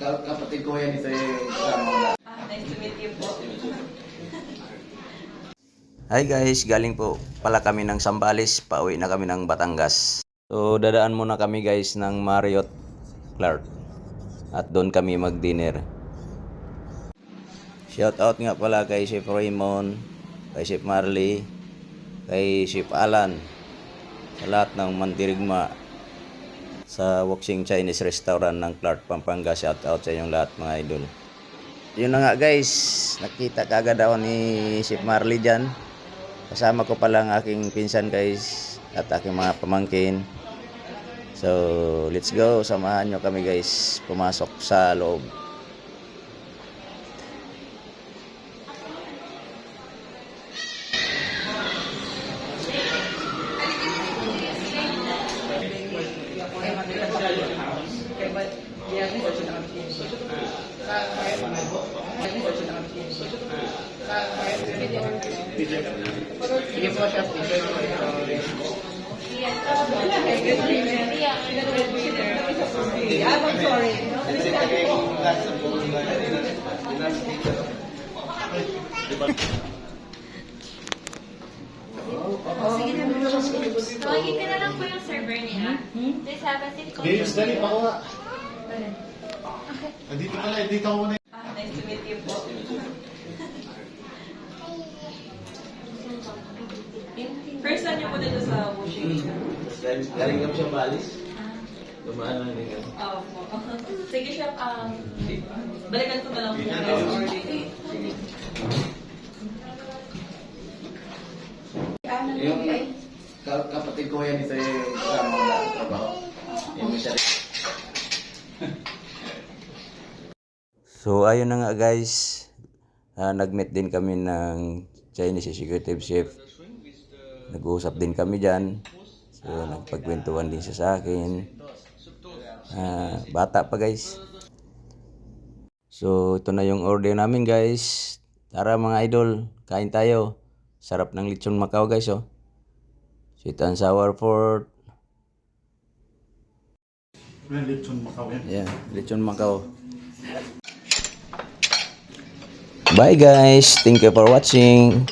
Kapatid ko yan, isa yung kasama. Nice to meet you po. Hi guys, galing po pala kami ng Sambales, pauwi na kami ng Batangas. So dadaan muna kami guys ng Marriott Clark at doon kami mag-dinner. Shout out nga pala kay Chef Raymond, kay Chef Marley, kay Chef Alan, sa lahat ng mandirigma sa Woxing Chinese Restaurant ng Clark, Pampanga. Shout out sa inyong lahat mga idol. Yun na nga guys, nakita kagad ako ni Chef Marley dyan. Kasama ko pala ang aking pinsan guys at aking mga pamangkin. So let's go, samahan nyo kami guys pumasok sa loob. Sige po siya, Tawagin ka na lang po yung server niya. Please have a seat. James, dali pa ko nga. Dito ka na, dito ako na. Nice to meet you po. First time niyo po dito sa Wuxing. galing kami siyang balis. Dumaan lang din kami. Opo. Sige, Chef. Balikan ko na lang po yung order. Yung kapatid ko yan, isa yung kasama ko na trabaho. Yung isa rin. So ayun na nga guys, nag-meet din kami ng Chinese executive chef. Nag-uusap din kami dyan. So nagpagkwentuhan din siya sa akin. Bata pa guys. So ito na yung order namin guys. Tara mga idol, kain tayo. Sarap ng lechon Macau guys oh. Sweet and sour pork. Lechon Macau yan. Yeah, lechon Macau. Bye guys, thank you for watching.